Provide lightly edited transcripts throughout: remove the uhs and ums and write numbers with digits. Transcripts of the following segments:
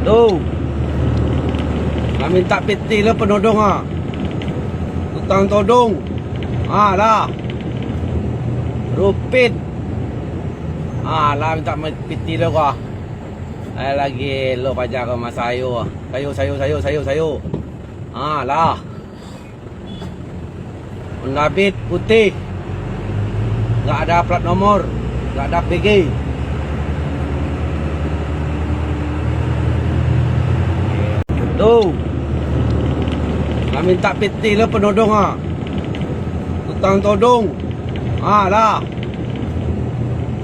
Tu. Nak minta piti lah penodong ah. Tukang todong. Lah. Rupit. Lah minta piti lah kau. Lagi lo pajak ke mas sayur. Sayur. Lah. Undabit putih. Tak ada plat nomor. Tak ada PG. Tu. Nak minta piti lah penodong ah. Tukang todong. Lah.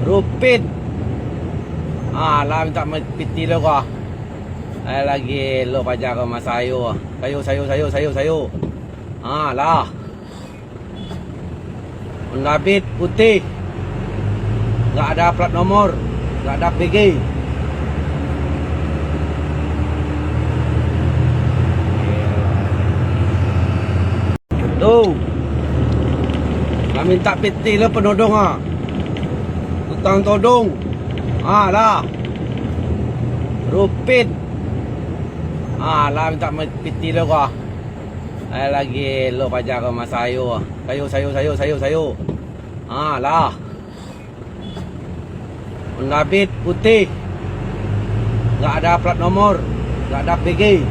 Rupit. Lah minta piti lah kau. Lagi lo pajak ke mas sayur. Sayur. Lah. Undabit putih. Tak ada plat nomor. Tak ada PG. Tu. Nak minta piti lah penodong ah. Tukang todong. Lah. Rupit. Lah minta piti lah kau. Lagi lo pajak ke mas sayur. Sayur. Lah. Undabit putih. Tak ada plat nomor. Tak ada PG.